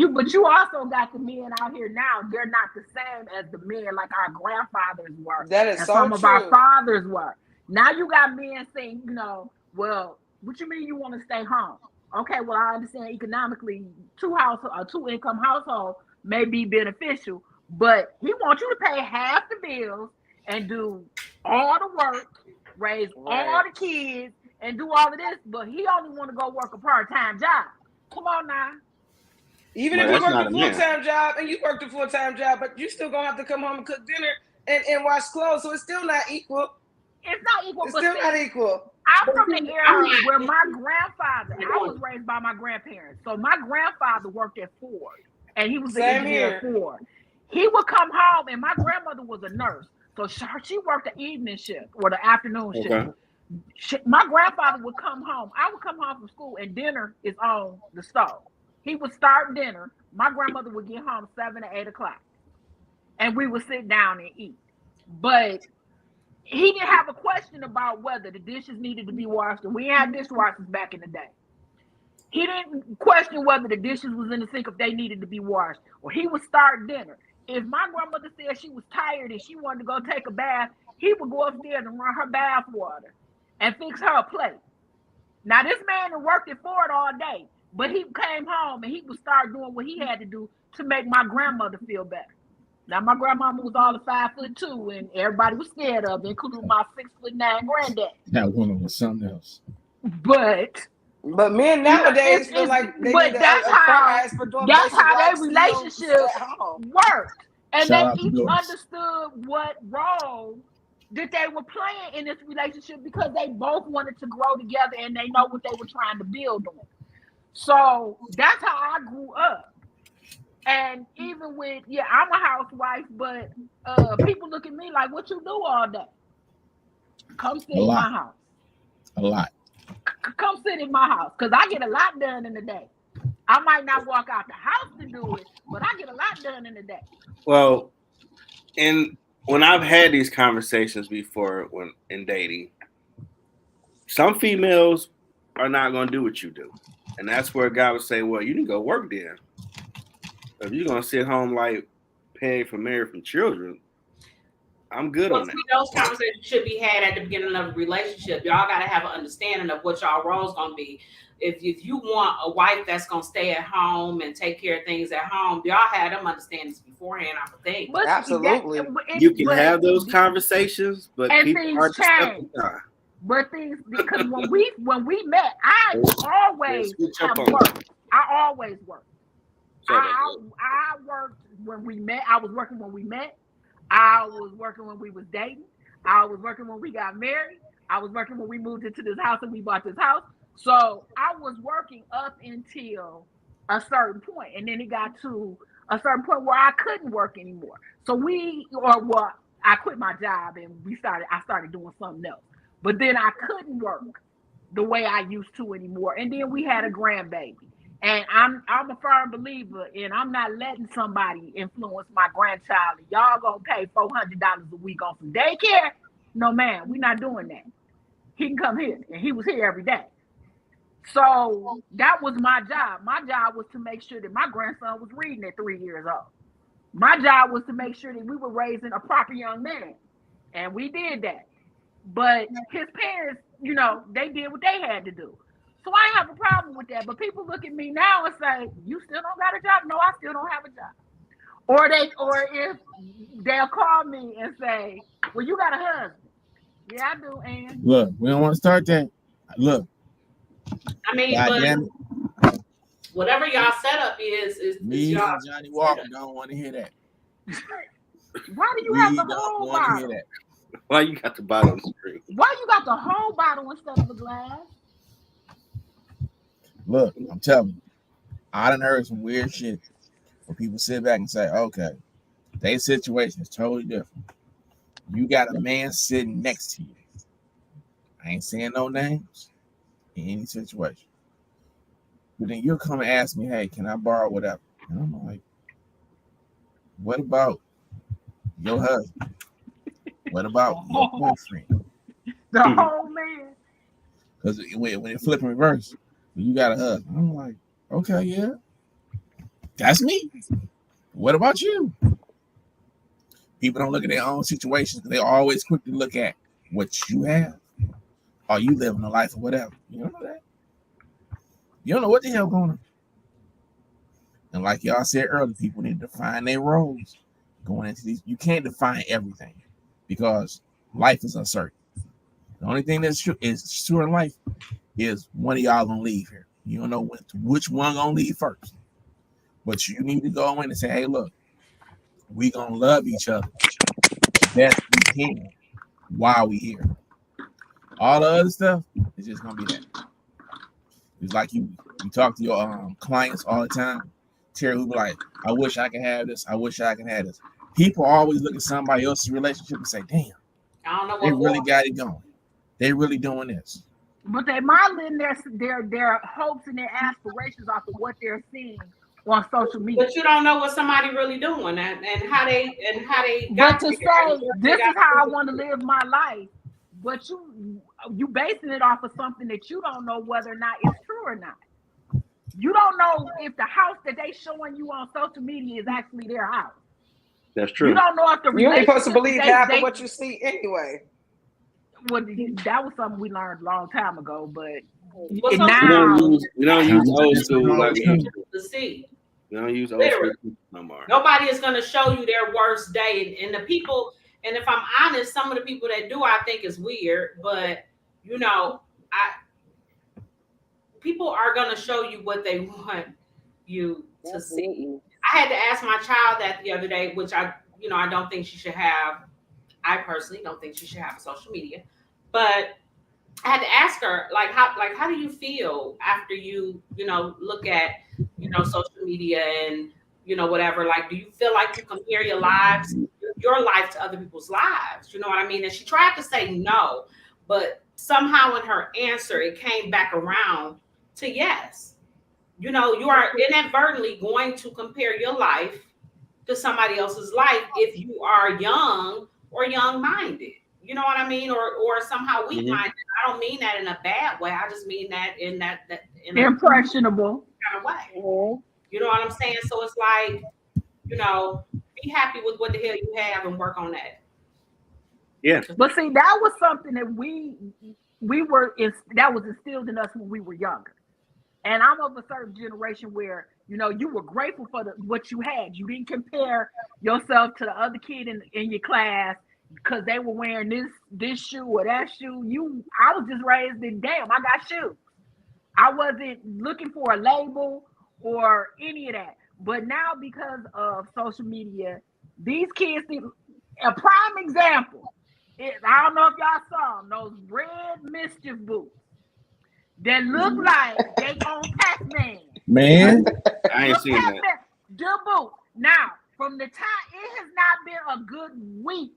but you also got the men out here now. They're not the same as the men like our grandfathers were. That is and so some true. of our fathers were. Now you got men saying, you know, well, what you mean you want to stay home? Okay, well, I understand economically, two-income household may be beneficial, but he wants you to pay half the bills and do all the work, raise all the kids, and do all of this, but he only want to go work a part-time job. Come on now. Even if you work a full-time job and you work a full-time job, but you still gonna have to come home and cook dinner and wash clothes, so it's still not equal. It's not equal. It's still not equal. I'm from the era where my grandfather, I was raised by my grandparents. So my grandfather worked at Ford and he was an engineer at Ford. He would come home and my grandmother was a nurse. So she worked the evening shift or the afternoon shift. My grandfather would come home. I would come home from school and dinner is on the stove. He would start dinner. My grandmother would get home 7 or 8 o'clock. And we would sit down and eat. But he didn't have a question about whether the dishes needed to be washed. And we had dishwashers back in the day. He didn't question whether the dishes was in the sink if they needed to be washed. Or he would start dinner. If my grandmother said she was tired and she wanted to go take a bath, he would go upstairs and run her bath water and fix her a plate. Now, this man had worked it for it all day, but he came home and he would start doing what he had to do to make my grandmother feel better. Now, my grandmama was all of 5'2", and everybody was scared of it, including my 6'9" granddad. That woman was something else. But men nowadays feel like they need that's how their relationship worked. And they each understood what role that they were playing in this relationship because they both wanted to grow together and they know what they were trying to build on. So that's how I grew up. And even with, I'm a housewife, but people look at me like, what you do all day? Come sit in my house. A lot. Come sit in my house because I get a lot done in the day. I might not walk out the house to do it, but I get a lot done in the day. Well, and when I've had these conversations before when in dating, some females are not going to do what you do. And that's where a guy would say, well, you need to go work there. If you're going to sit home like paying for marriage from children, I'm good on that. Those conversations should be had at the beginning of a relationship. Y'all got to have an understanding of what y'all roles going to be. If you want a wife that's going to stay at home and take care of things at home, y'all have them understandings beforehand, I would think. Absolutely. You can have those conversations, but people are change. But things, because when we met, I always worked. I always worked. I worked when we met. I was working when we met. I was working when we was dating. I was working when we got married. I was working when we moved into this house and we bought this house. So I was working up until a certain point, and then it got to a certain point where I couldn't work anymore. So I quit my job and I started doing something else. But then I couldn't work the way I used to anymore. And then we had a grandbaby. And I'm a firm believer, and I'm not letting somebody influence my grandchild. Y'all gonna pay $400 a week on some daycare? No, man, we're not doing that. He can come here, and he was here every day. So that was my job. My job was to make sure that my grandson was reading at 3 years old. My job was to make sure that we were raising a proper young man, and we did that. But his parents, they did what they had to do. So I ain't have a problem with that. But people look at me now and say, you still don't got a job? No, I still don't have a job. Or if they'll call me and say, well, you got a husband. Yeah, I do, and look, we don't want to start that. Look. I mean, but whatever y'all setup is me y'all. And Johnny Walker don't want to hear that. Why do you have the whole bottle? Why you got the bottle on the screen? Why you got the whole bottle instead of a glass? Look, I'm telling you, I done heard some weird shit where people sit back and say, okay, their situation is totally different. You got a man sitting next to you. I ain't saying no names in any situation. But then you'll come and ask me, hey, can I borrow whatever? And I'm like, what about your husband? What about your boyfriend? The whole man. Because when it flip in reverse, you got a husband. I'm like, okay, yeah. That's me. What about you? People don't look at their own situations. They're always quick to look at what you have. Or you living a life or whatever. You don't know that. You don't know what the hell going on. And like y'all said earlier, people need to define their roles going into these. You can't define everything because life is uncertain. The only thing that's true in life is one of y'all gonna leave here. You don't know which one gonna leave first. But you need to go in and say, hey, look, we gonna love each other best we can while we here. All the other stuff is just gonna be that. It's like you talk to your clients all the time. Terry, who be like, I wish I could have this. I wish I could have this. people always look at somebody else's relationship and say, "Damn, I don't know they what really got it going. They really doing this." But they modeling their hopes and their aspirations off of what they're seeing on social media. But you don't know what somebody really doing and how they But to say this is how I want to live my life, but you basing it off of something that you don't know whether or not it's true or not. You don't know if the house that they showing you on social media is actually their house. That's true. You don't know if the you ain't supposed to believe half of what you see anyway. Well, that was something we learned a long time ago, but now we don't use old school like we used to see. We don't use old school no more. Nobody is going to show you their worst day, and the people. And if I'm honest, some of the people that do, I think is weird. But you know, people are going to show you what they want you to see. I had to ask my child that the other day, which I don't think she should have. I personally don't think she should have social media, but I had to ask her, how do you feel after you look at, social media and, whatever, like, do you feel like you compare your life to other people's lives? You know what I mean? And she tried to say no, but somehow in her answer, it came back around to yes. You are inadvertently going to compare your life to somebody else's life if you are young or young-minded, you know what I mean, or somehow weak-minded. I don't mean that in a bad way. I just mean that in in impressionable kind of way. You know what I'm saying? So it's like, be happy with what the hell you have and work on that. Yeah. But see, that was something that that was instilled in us when we were younger. And I'm of a certain generation where, you were grateful for what you had. You didn't compare yourself to the other kid in your class because they were wearing this shoe or that shoe. I was just raised in, damn, I got shoes. I wasn't looking for a label or any of that. But now because of social media, these kids think, a prime example is, I don't know if y'all saw them, those red mischief boots that look like they on Pac-Man. Man, I ain't seen that. The boots. Now, from the time, it has not been a good week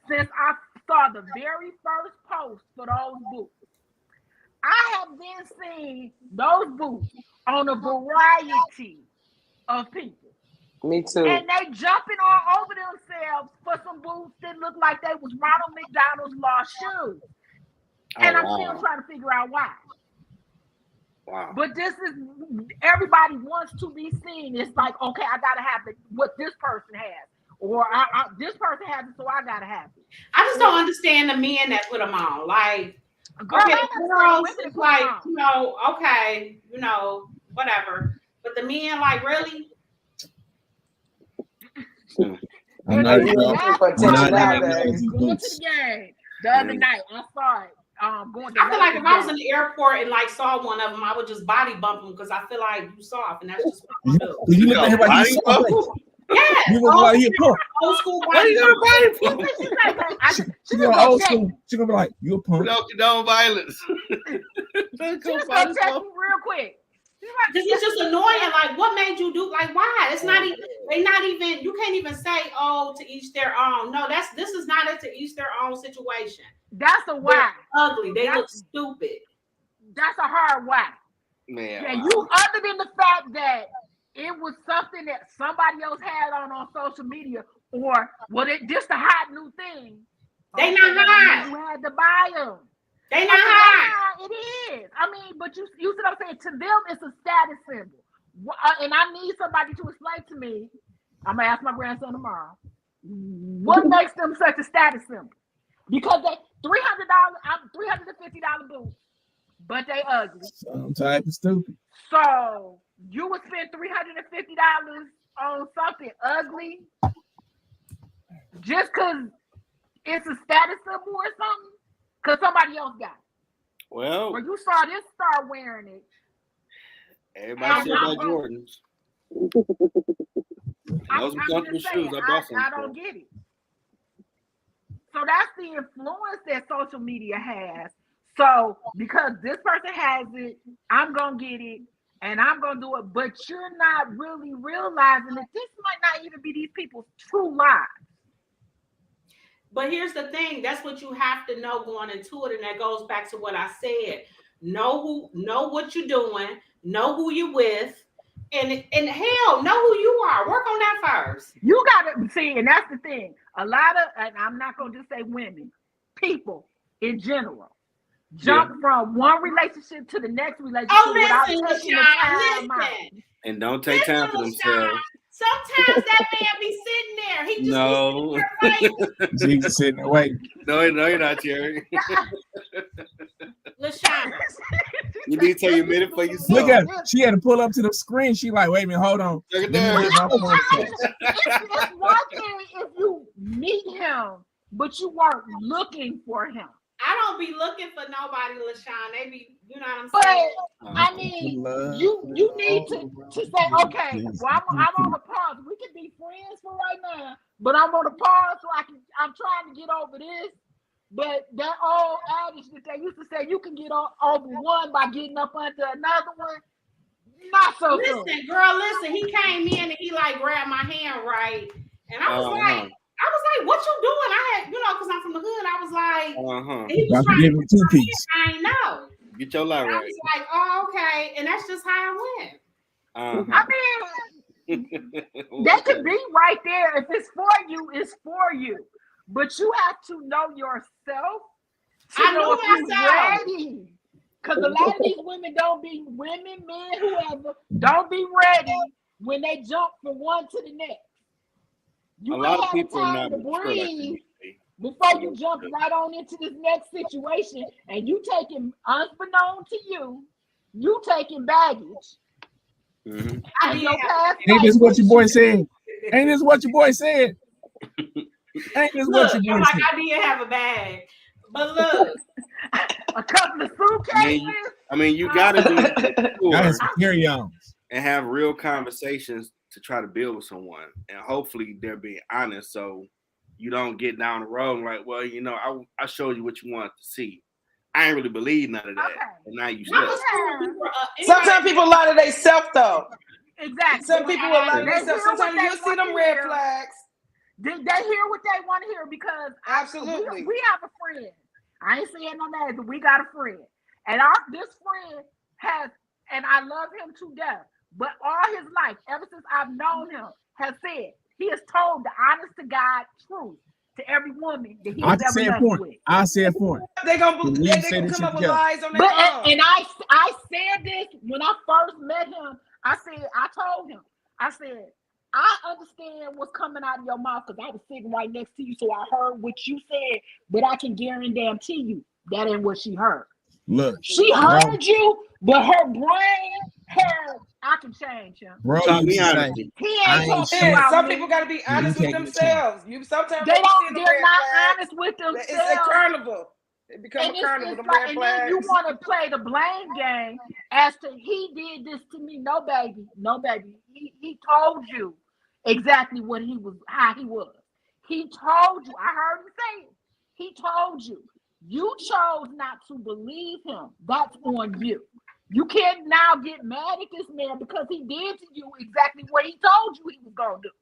since I saw the very first post for those boots. I have been seeing those boots on a variety of people. Me too. And they jumping all over themselves for some boots that look like they was Ronald McDonald's lost shoes. And I'm still trying to figure out why. Wow. But this is, everybody wants to be seen. It's like, okay, I gotta have what this person has, or this person has it, so I gotta have it. I just don't understand the men that put them on. Like, girl, okay, girls, it's like, okay, whatever. But the men, like, really? I'm not going to the game the other night. I saw it. I feel like if I was in the airport and like saw one of them, I would just body bump them because I feel like you soft, and that's just what I do. You look at him like you soft. Yeah, you look like you punk. Old school body bump. She gonna old school. She gonna be like, you a punk. No violence. Just gonna check you real quick. Because it's just annoying. Like, what made you do? Like, why? It's not even. They not even. You can't even say, "Oh, to each their own." No, this is not a to each their own situation. That's a why. They're ugly. They look stupid. That's a hard why. Man. Yeah, you. Other than the fact that it was something that somebody else had on social media, or just a hot new thing. They not hot. You had to buy them. They not hot. It is. I mean, but you see what I'm saying? To them, it's a status symbol. And I need somebody to explain to me. I'm gonna ask my grandson tomorrow. What makes them such a status symbol? Because they $350 boots, but they ugly. Some type of stupid. So you would spend $350 on something ugly just because it's a status symbol or something? Because somebody else got it. Well, you saw this star wearing it. Everybody said about Jordans. Those are comfortable shoes. I don't get it. So that's the influence that social media has. So because this person has it, I'm gonna get it. and I'm gonna do it, but you're not really realizing that this might not even be these people's true lives. But here's the thing, that's what you have to know going into it, and that goes back to what I said. Know what you're doing, know who you're with, and hell, know who you are. Work on that first. You gotta see, and that's the thing. A lot of, and I'm not gonna just say women, people in general jump from one relationship to the next relationship without taking the time out. And don't take time for themselves. Sometimes that man be sitting there. He just Jesus sitting there waiting. No, you're not, Jerry. LeShawn. You need to tell your minute for yourself. Look at her. She had to pull up to the screen. She like, wait a minute, hold on. Look at It's one thing if you meet him, but you weren't looking for him. I don't be looking for nobody, LeShawn. They be, you know what I'm saying? But I mean, you need to say, okay, well, I'm on a pause. We can be friends for right now, but I'm on a pause so I'm trying to get over this. But that old adage that they used to say, you can get over one by getting up under another one. Not so listen, good. Girl, listen. He came in and he like grabbed my hand, right? And I was like, what you doing? I had, because I'm from the hood. I was like, he was trying to give him 2 piece. I ain't know. Get your life right. I was like, oh, okay. And that's just how it went. I mean, that could be right there. If it's for you, it's for you. But you have to know yourself. I know myself. Ready. Because a lot of these women, men, whoever, don't be ready when they jump from one to the next. You a lot of people have are time not to breathe before you jump right on into this next situation, and you taking, unbeknown to you taking baggage. Mm-hmm. Ain't this what your boy said? Ain't this what your boy said? Ain't this what your boy said? I did have a bag, but look, a couple of suitcases. I mean, you gotta be carry-ons and have real conversations to try to build with someone, and hopefully they're being honest, so you don't get down the road and like, well, I showed you what you wanted to see. I ain't really believe none of that, and now you stuck. Sometimes people lie to themselves, though. Exactly. Some people will lie to themselves. Sometimes you see them red flags. They hear what they want to hear because absolutely we have a friend. I ain't saying no names, but we got a friend, and this friend has, and I love him to death. But all his life, ever since I've known him, has said he has told the honest to God truth to every woman that he has ever met with. I said for him. They're gonna come up with lies on their own. And I said this when I first met him. I told him, I said, I understand what's coming out of your mouth because I was sitting right next to you, so I heard what you said, but I can guarantee you that ain't what she heard. Look, she heard you, but her brain heard I can change him. Bro, he ain't talking about some people got to be honest with themselves. Sometimes they're not honest with themselves. It's a carnival. It becomes a carnival. And then you want to play the blame game as to he did this to me. No, baby. He told you exactly what he was, how he was. He told you. I heard him say it. He told you. You chose not to believe him. That's on you. You can't now get mad at this man because he did to you exactly what he told you he was going to do.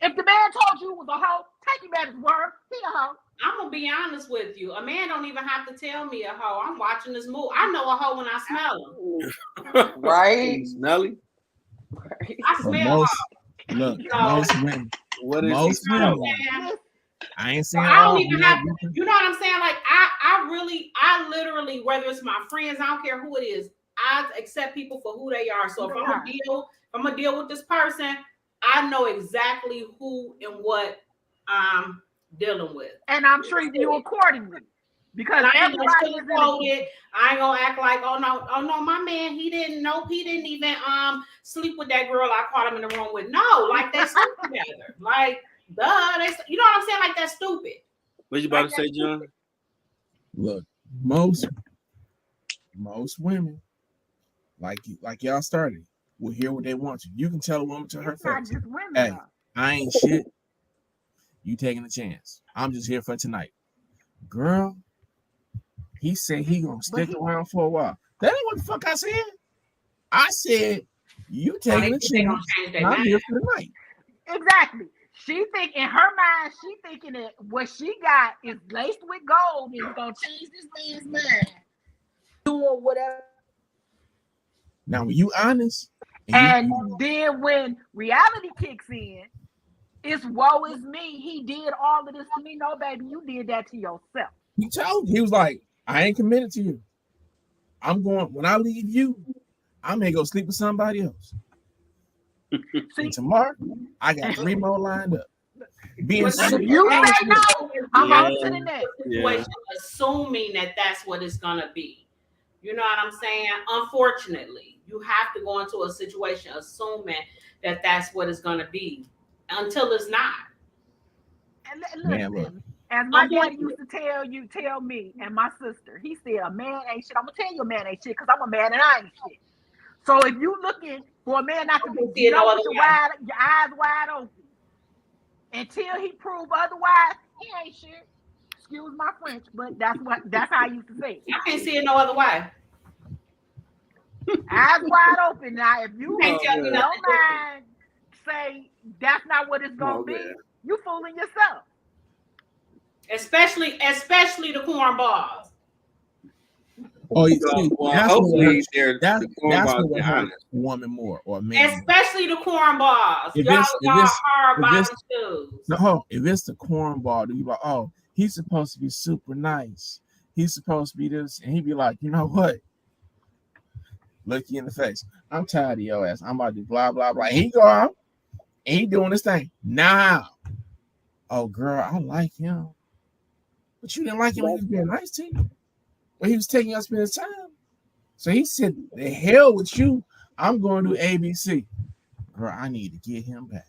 If the man told you he was a hoe, take him at his word. He a hoe. I'm going to be honest with you. A man don't even have to tell me a hoe. I'm watching this movie. I know a hoe when I smell him. Right? Smelly? I smell her. Look, most women. What is most women? I ain't saying I don't even have, you know what I'm saying? Like I literally, whether it's my friends, I don't care who it is, I accept people for who they are. So if I'm gonna deal with this person, I know exactly who and what I'm dealing with. And I'm treating you accordingly. Because I ain't gonna act like, oh no, my man, he didn't even sleep with that girl I caught him in the room with. No, like they sleep together. Like you know what I'm saying? Like that's stupid. What you about to say, John? Look, most women, like y'all started, will hear what they want to. You can tell a woman to her face, hey, I ain't shit. You taking a chance. I'm just here for tonight. Girl, he said he gonna stick around for a while. That ain't what the fuck I said. I said, you taking a chance. I'm here for the night. Exactly. She think in her mind, she thinking that what she got is laced with gold and is gonna change this man's mind. Doing whatever. Now, when you honest, and then when reality kicks in, it's woe is me. He did all of this to me. No, baby, you did that to yourself. He told he was like, I ain't committed to you. I'm going when I leave you, I'm gonna go sleep with somebody else. See, tomorrow I got 3 more lined up. Being super you say no, I'm on to the next situation, assuming that that's what it's gonna be. You know what I'm saying? Unfortunately, you have to go into a situation assuming that that's what it's gonna be until it's not. And listen, as my daddy used to tell me and my sister, he said, a man ain't shit. I'm gonna tell you a man ain't shit because I'm a man and I ain't shit. So if you looking for a man not to be, with your eyes wide open until he prove otherwise, he ain't shit. Excuse my French, but that's how I used to say it. I can't see it no other way. Eyes wide open. Now, if you don't mind say that's not what it's gonna be, you fooling yourself. Especially the cornballs. Oh, you see, hopefully that's what hurts a woman more or a man. Especially the cornballs. Y'all hard bottom shoes. No, if it's the cornball, you like, oh, he's supposed to be super nice. He's supposed to be this, and he'd be like, you know what? Look you in the face. I'm tired of your ass. I'm about to do blah blah blah. He go out and he doing this thing now. Oh, girl, I like him, but you didn't like him when he was being nice to you. But he was taking us spend his time. So he said, the hell with you. I'm going to do ABC. Girl, I need to get him back.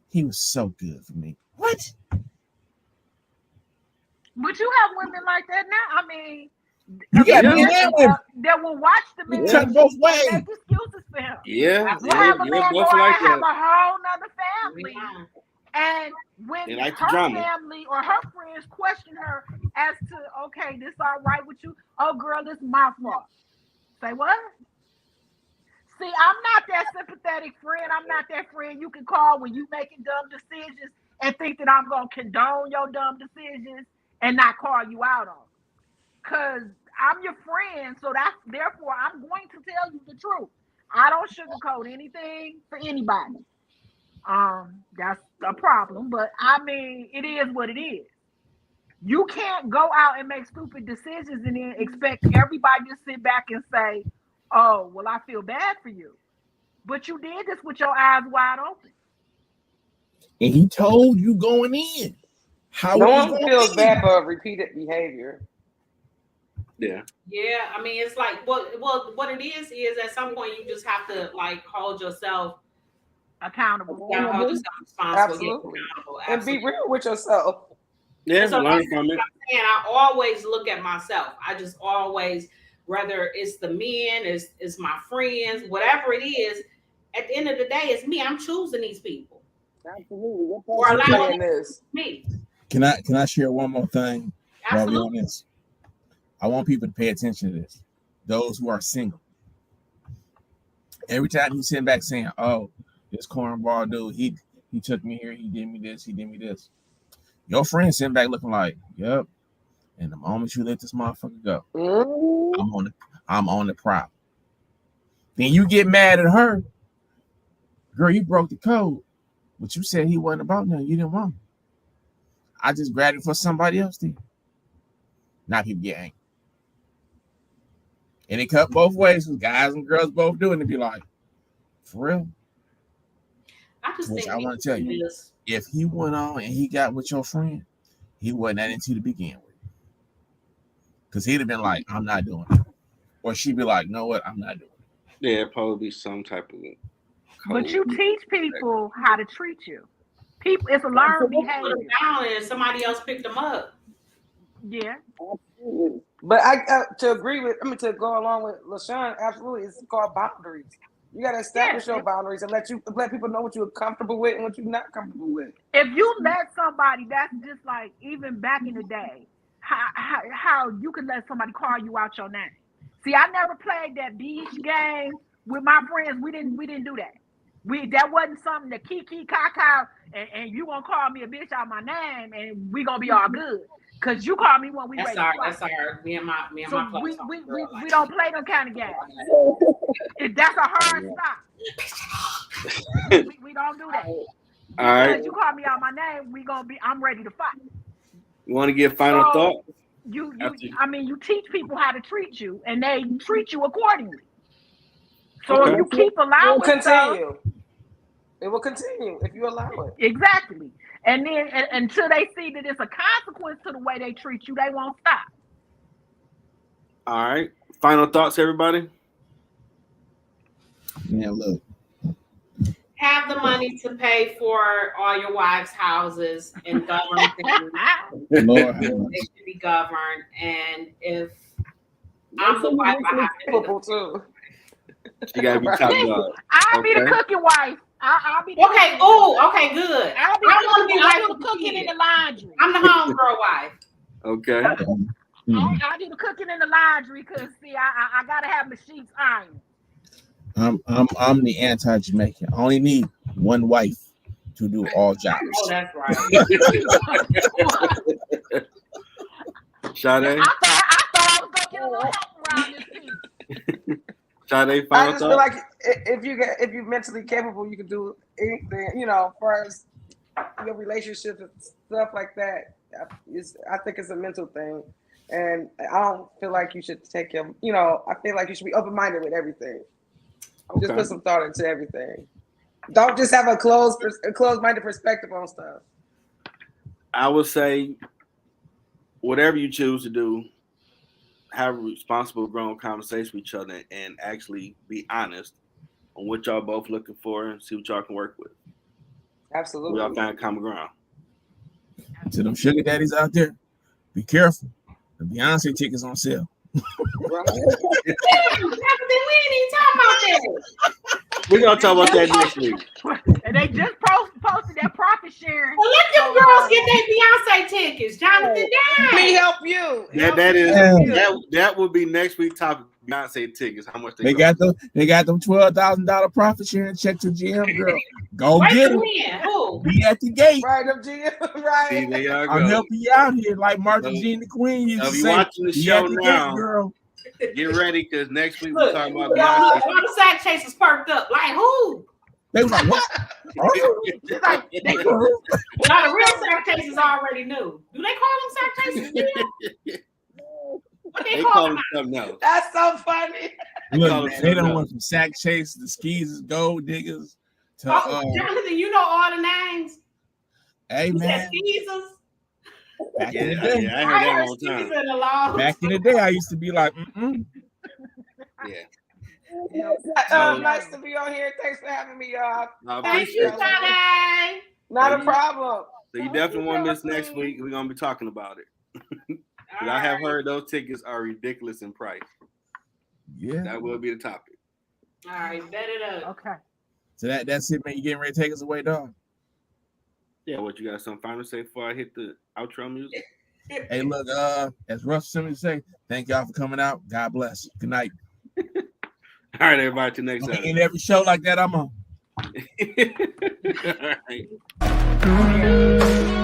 He was so good for me. What? But you have women like that now. I mean, you got men and women that will watch the man both ways. Make excuses for him. Yeah. We'll have a man go out and have a whole nother family. Yeah. And when like her family or her friends question her as to, okay, this all right with you? Oh, girl, this is my fault. Say what? See, I'm not that sympathetic friend. I'm not that friend you can call when you making dumb decisions and think that I'm going to condone your dumb decisions and not call you out on them. Because I'm your friend, so therefore I'm going to tell you the truth. I don't sugarcoat anything for anybody. That's a problem, but I mean, it is what it is. You can't go out and make stupid decisions and then expect everybody to sit back and say, oh, well, I feel bad for you. But you did this with your eyes wide open. And he told you going in. No one feels bad for repeated behavior. Yeah. Yeah, I mean, it's like, what it is at some point you just have to like hold yourself accountable. You gotta hold yourself responsible. Absolutely. And be real with yourself. Yeah, so learn from it. And I always look at myself. I just always, whether it's the men, it's my friends, whatever it is, at the end of the day, it's me. I'm choosing these people. Absolutely. Or allowing this me. Can I share one more thing? Absolutely. While we're on this? I want people to pay attention to this. Those who are single. Every time he's sitting back saying, oh, this cornball dude, he took me here, he did me this, he did me this. Your friend sitting back looking like, yep. And the moment you let this motherfucker go, I'm on the prowl. Then you get mad at her. Girl, you broke the code. But you said he wasn't about nothing. You didn't want him. I just grabbed it for somebody else then. Now people get angry. And it cut both ways. Guys and girls both doing it. Be like, for real? I want to tell you, if he went on and he got with your friend, he wasn't that into to begin with. Because he'd have been like, I'm not doing it. Or she'd be like, no, what? I'm not doing it. Yeah, probably some type of. But you teach people how to treat you. People, it's a learned behavior. Down and somebody else picked them up. Yeah. Absolutely. But to go along with LeShawn, absolutely, it's called boundaries. You got to establish your boundaries and let people know what you're comfortable with and what you're not comfortable with. If you let somebody, that's just like even back in the day, how you can let somebody call you out your name. See, I never played that beach game with my friends. We didn't do that. That wasn't something that kiki kaka and you gonna call me a bitch out my name and we gonna be all good. Cause you call me when we ready to fight. That's our me and my we don't play them kind of games. That's a hard stop. we don't do that. All right. Because you call me out my name, I'm ready to fight. You want to give final thought? You teach people how to treat you, and they treat you accordingly. So if you keep allowing it will continue if you allow it. Exactly. And then until they see that it's a consequence to the way they treat you, they won't stop. All right. Final thoughts, everybody? Yeah, look. Have the money to pay for all your wives' houses and govern things. Lord, they should be governed. And if I'm the wife, I have to be too. She gotta be top dog. I'll be the cooking wife. I'll be the okay. Oh, okay, good. I want to be like the cooking in the laundry. I'm the homegirl wife. Okay. I do the cooking in the laundry because see, I gotta have my sheets ironed. I'm the anti-Jamaican. I only need one wife to do all jobs. Oh, that's right. Sade? I thought I was gonna get a little help around this piece. Sade, I just feel like if you're mentally capable, you can do anything. You know, as far as your relationships and stuff like that. I think it's a mental thing, and I don't feel like you should take your. You know, I feel like you should be open-minded with everything. Okay. Just put some thought into everything. Don't just have a closed-minded perspective on stuff. I would say, whatever you choose to do, have a responsible, grown conversation with each other and actually be honest on what y'all both looking for and see what y'all can work with. Absolutely. We all find common ground. To them sugar daddies out there, be careful. The Beyonce tickets on sale. We ain't even talking about that. We're gonna talk about that next week. And they just posted that profit sharing. Well, let them girls get their Beyonce tickets, Jonathan. We help you. That will be next week's topic. Beyonce tickets. How much they got them $12,000 profit sharing check to GM girl. Go get them. Be at the gate. Right, them GM. Right. See, there y'all go. I'm helping you out here, like Martha Jean the Queen used to say. If you're watching the show now, girl. Get ready because next week we're talking about Beyonce. All the side chasers perked up. Like who? They was like, what? Now the real side chasers already knew. Do they call them side chasers? What they call them something else. That's so funny. Look, they don't want from sack chase, the skis, gold diggers. To, Jonathan, you know all the names. Hey man. Back in the day, I heard that all the time. Back in the day, I used to be like, Yeah. Nice to be on here. Thanks for having me, y'all. Thank you, Sade. Not a problem. So you definitely won't miss next week. We're gonna be talking about it. I have heard those tickets are ridiculous in price. Yeah, that will be the topic. All right, bet it up. Okay. So that's it, man. You getting ready to take us away, dog? Yeah, what you got some final say before I hit the outro music? Hey, look, as Russ Simmons say, thank y'all for coming out. God bless. Good night. All right, everybody, till next time. In every show like that, I'm on. All right.